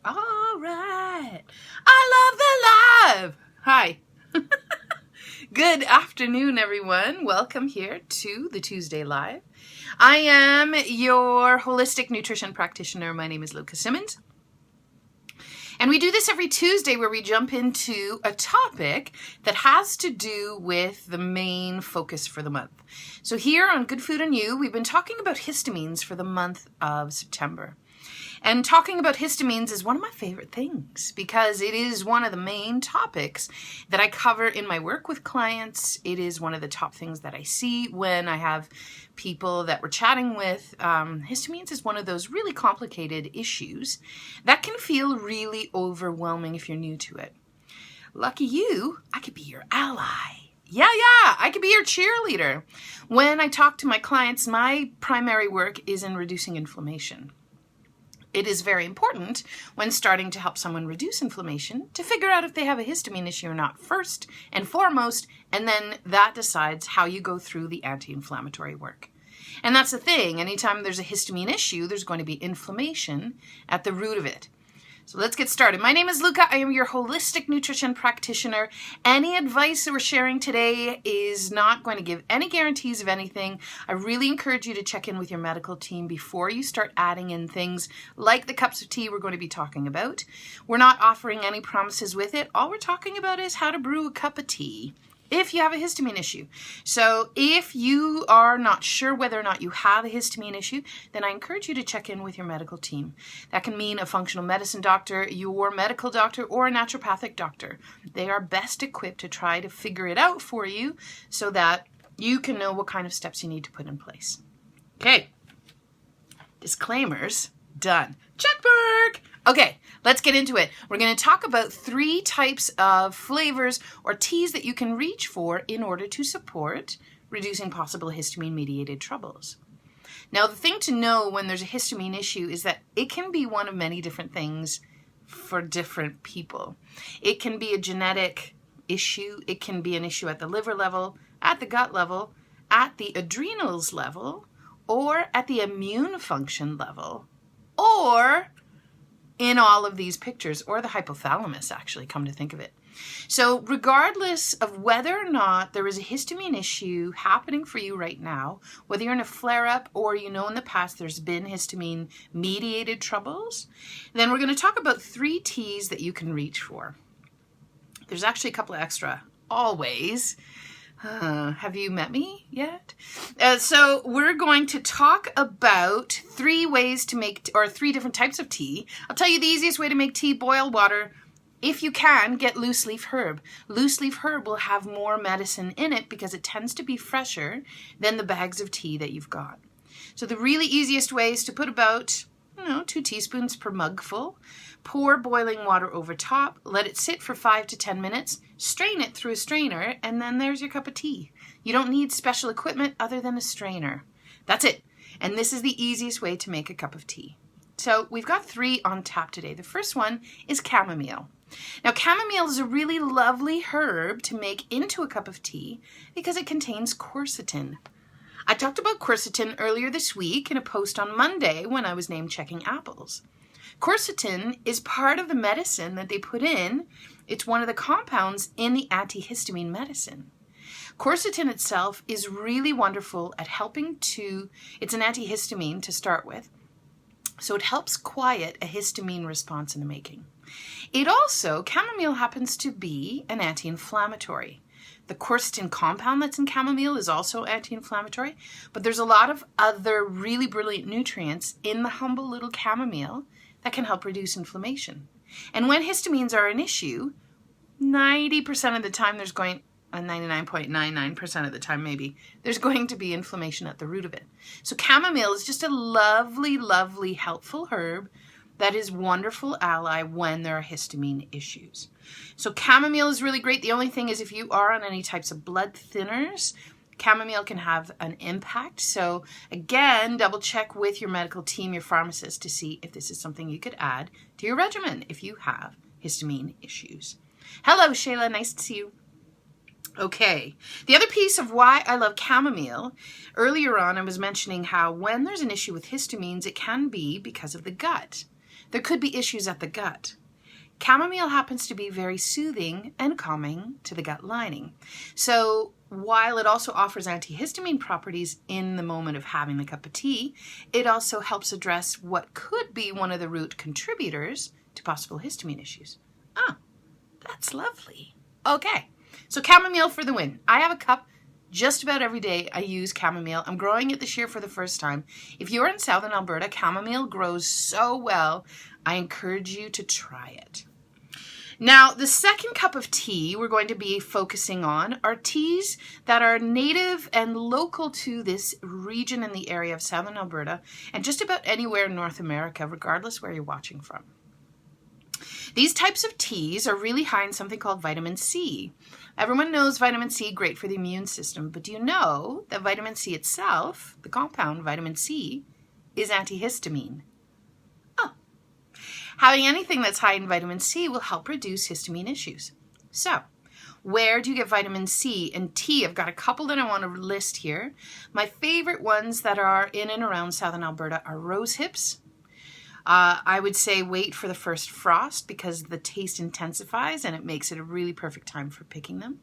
All right. I love the live. Hi. Good afternoon, everyone. Welcome here to the Tuesday Live. I am your holistic nutrition practitioner. My name is Lucas Simmons. And we do this every Tuesday where we jump into a topic that has to do with the main focus for the month. So here on Good Food and You, we've been talking about histamines for the month of September. And talking about histamines is one of my favorite things because it is one of the main topics that I cover in my work with clients. It is one of the top things that I see when I have people that we're chatting with. Histamines is one of those really complicated issues that can feel really overwhelming if you're new to it. Lucky you, I could be your ally. Yeah, I could be your cheerleader. When I talk to my clients, my primary work is in reducing inflammation. It is very important when starting to help someone reduce inflammation to figure out if they have a histamine issue or not first and foremost, and then that decides how you go through the anti-inflammatory work. And that's the thing, anytime there's a histamine issue, there's going to be inflammation at the root of it. So let's get started. My name is Luca. I am your holistic nutrition practitioner. Any advice that we're sharing today is not going to give any guarantees of anything. I really encourage you to check in with your medical team before you start adding in things like the cups of tea we're going to be talking about. We're not offering any promises with it. All we're talking about is how to brew a cup of tea if you have a histamine issue. So if you are not sure whether or not you have a histamine issue, then I encourage you to check in with your medical team. That can mean a functional medicine doctor, your medical doctor, or a naturopathic doctor. They are best equipped to try to figure it out for you so that you can know what kind of steps you need to put in place. Okay, disclaimers done. Check mark! Okay, let's get into it. We're going to talk about 3 types of flavors or teas that you can reach for in order to support reducing possible histamine-mediated troubles. Now, the thing to know when there's a histamine issue is that it can be one of many different things for different people. It can be a genetic issue. It can be an issue at the liver level, at the gut level, at the adrenals level, or at the immune function level, or in all of these pictures, or the hypothalamus, actually, come to think of it. So regardless of whether or not there is a histamine issue happening for you right now, whether you're in a flare-up or you know in the past there's been histamine-mediated troubles, then we're going to talk about 3 teas that you can reach for. There's actually a couple of extra, always. Have you met me yet? So we're going to talk about 3 ways to make, or 3 different types of tea. I'll tell you the easiest way to make tea: boil water. If you can, get loose leaf herb. Loose leaf herb will have more medicine in it because it tends to be fresher than the bags of tea that you've got. So the really easiest way is to put about 2 teaspoons per mugful. Pour boiling water over top, let it sit for 5 to 10 minutes, strain it through a strainer, and then there's your cup of tea. You don't need special equipment other than a strainer. That's it. And this is the easiest way to make a cup of tea. So we've got 3 on tap today. The first one is chamomile. Now, chamomile is a really lovely herb to make into a cup of tea because it contains quercetin. I talked about quercetin earlier this week in a post on Monday when I was name checking apples. Quercetin is part of the medicine that they put in. It's one of the compounds in the antihistamine medicine. Quercetin itself is really wonderful at helping it's an antihistamine to start with, so it helps quiet a histamine response in the making. Chamomile happens to be an anti-inflammatory. The quercetin compound that's in chamomile is also anti-inflammatory, but there's a lot of other really brilliant nutrients in the humble little chamomile that can help reduce inflammation. And when histamines are an issue, 90% of the time 99.99% of the time maybe, there's going to be inflammation at the root of it. So chamomile is just a lovely, lovely, helpful herb that is wonderful ally when there are histamine issues. So chamomile is really great. The only thing is if you are on any types of blood thinners, chamomile can have an impact. So again, double check with your medical team, your pharmacist, to see if this is something you could add to your regimen if you have histamine issues. Hello, Shayla. Nice to see you. Okay, the other piece of why I love chamomile, earlier on I was mentioning how when there's an issue with histamines, it can be because of the gut. there could be issues at the gut. Chamomile happens to be very soothing and calming to the gut lining. So while it also offers antihistamine properties in the moment of having a cup of tea, it also helps address what could be one of the root contributors to possible histamine issues. Oh, that's lovely. Okay, so chamomile for the win. I have a cup just about every day. I use chamomile. I'm growing it this year for the first time. If you're in southern Alberta, chamomile grows so well. I encourage you to try it. Now, the second cup of tea we're going to be focusing on are teas that are native and local to this region in the area of southern Alberta and just about anywhere in North America, regardless where you're watching from. These types of teas are really high in something called vitamin C. Everyone knows vitamin C, great for the immune system, but do you know that vitamin C itself, the compound vitamin C, is antihistamine? Having anything that's high in vitamin C will help reduce histamine issues. So, where do you get vitamin C in tea? I've got a couple that I want to list here. My favorite ones that are in and around southern Alberta are rose hips. I would say wait for the first frost because the taste intensifies and it makes it a really perfect time for picking them.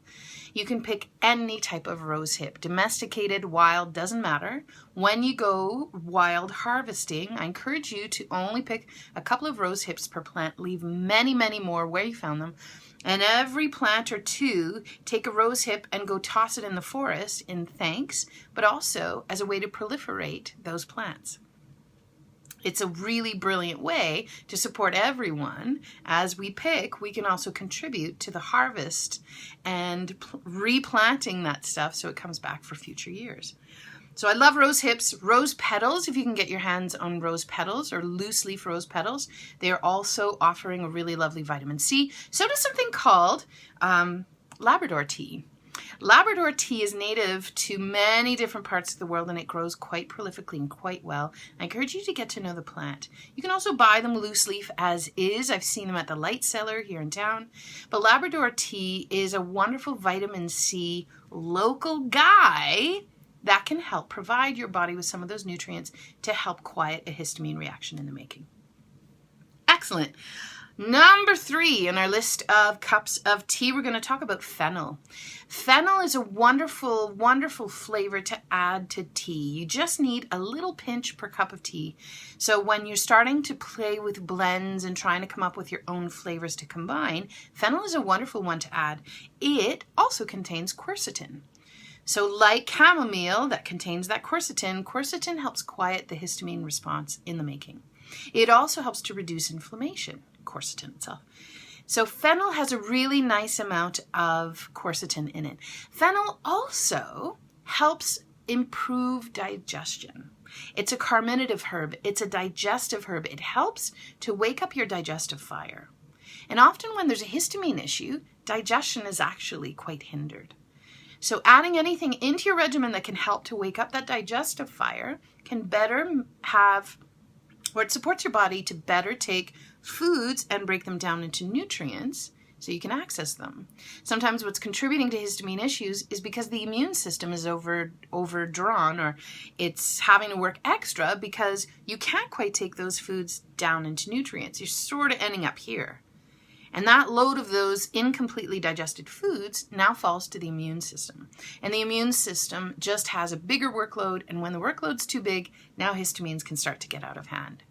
You can pick any type of rose hip, domesticated, wild, doesn't matter. When you go wild harvesting, I encourage you to only pick a couple of rose hips per plant, leave many, many more where you found them. And every plant or two, take a rose hip and go toss it in the forest in thanks, but also as a way to proliferate those plants. It's a really brilliant way to support everyone. As we pick, we can also contribute to the harvest and replanting that stuff so it comes back for future years. So I love rose hips, rose petals, if you can get your hands on rose petals or loose leaf rose petals. They are also offering a really lovely vitamin C. So does something called Labrador tea. Labrador tea is native to many different parts of the world and it grows quite prolifically and quite well. I encourage you to get to know the plant. You can also buy them loose leaf as is. I've seen them at the Light Cellar here in town. But Labrador tea is a wonderful vitamin C local guy that can help provide your body with some of those nutrients to help quiet a histamine reaction in the making. Excellent. Number 3 in our list of cups of tea, we're going to talk about fennel. Fennel is a wonderful, wonderful flavor to add to tea. You just need a little pinch per cup of tea. So when you're starting to play with blends and trying to come up with your own flavors to combine, fennel is a wonderful one to add. It also contains quercetin. So like chamomile that contains that quercetin, quercetin helps quiet the histamine response in the making. It also helps to reduce inflammation, quercetin itself. So fennel has a really nice amount of quercetin in it. Fennel also helps improve digestion. It's a carminative herb. It's a digestive herb. It helps to wake up your digestive fire. And often when there's a histamine issue, digestion is actually quite hindered. So adding anything into your regimen that can help to wake up that digestive fire can better have, or it supports your body to better take foods and break them down into nutrients so you can access them. Sometimes what's contributing to histamine issues is because the immune system is overdrawn or it's having to work extra because you can't quite take those foods down into nutrients. You're sort of ending up here. And that load of those incompletely digested foods now falls to the immune system. And the immune system just has a bigger workload, and when the workload's too big, now histamines can start to get out of hand.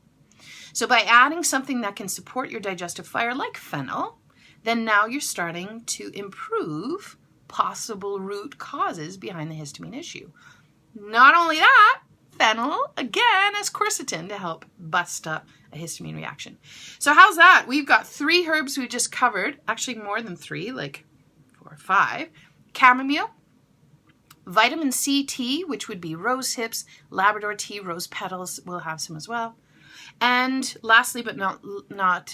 So by adding something that can support your digestive fire like fennel, then now you're starting to improve possible root causes behind the histamine issue. Not only that, fennel, again, has quercetin to help bust up a histamine reaction. So how's that? We've got 3 herbs we just covered, actually more than 3, like 4 or 5. Chamomile, vitamin C tea, which would be rose hips, Labrador tea, rose petals, we'll have some as well. And lastly, but not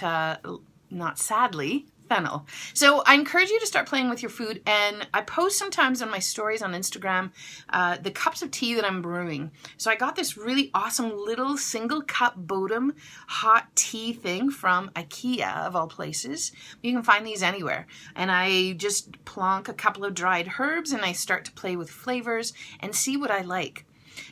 sadly, fennel. So I encourage you to start playing with your food, and I post sometimes on my stories on Instagram the cups of tea that I'm brewing. So I got this really awesome little single cup Bodum hot tea thing from IKEA of all places. You can find these anywhere. And I just plonk a couple of dried herbs and I start to play with flavors and see what I like.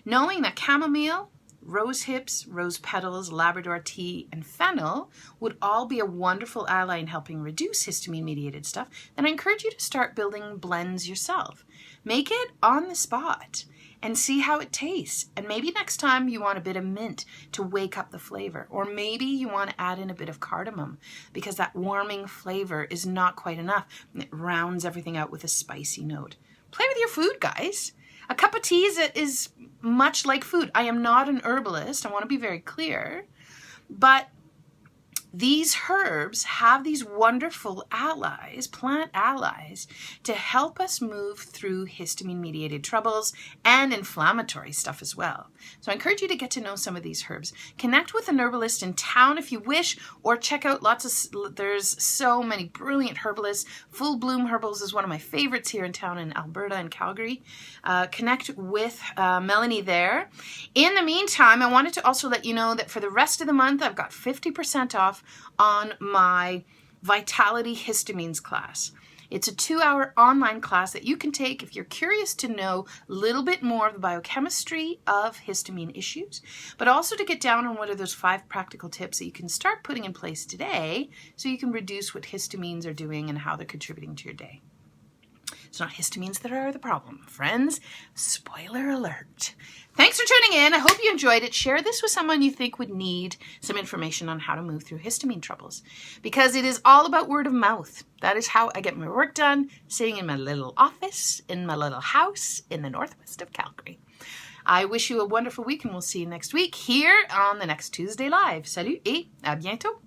Knowing that chamomile rose hips, rose petals, Labrador tea, and fennel would all be a wonderful ally in helping reduce histamine-mediated stuff, then I encourage you to start building blends yourself. Make it on the spot and see how it tastes. And maybe next time you want a bit of mint to wake up the flavor. Or maybe you want to add in a bit of cardamom because that warming flavor is not quite enough and it rounds everything out with a spicy note. Play with your food, guys. A cup of tea is much like food. I am not an herbalist. I want to be very clear. But these herbs have these wonderful allies, plant allies, to help us move through histamine-mediated troubles and inflammatory stuff as well. So I encourage you to get to know some of these herbs. Connect with an herbalist in town if you wish, or check out there's so many brilliant herbalists. Full Bloom Herbals is one of my favorites here in town in Alberta and Calgary. Connect with Melanie there. In the meantime, I wanted to also let you know that for the rest of the month, I've got 50% off on my Vitality Histamines class. It's a 2-hour online class that you can take if you're curious to know a little bit more of the biochemistry of histamine issues, but also to get down on what are those 5 practical tips that you can start putting in place today so you can reduce what histamines are doing and how they're contributing to your day. It's not histamines that are the problem, friends. Spoiler alert. Thanks for tuning in. I hope you enjoyed it. Share this with someone you think would need some information on how to move through histamine troubles, because it is all about word of mouth. That is how I get my work done, sitting in my little office, in my little house in the northwest of Calgary. I wish you a wonderful week, and we'll see you next week here on the next Tuesday Live. Salut et à bientôt.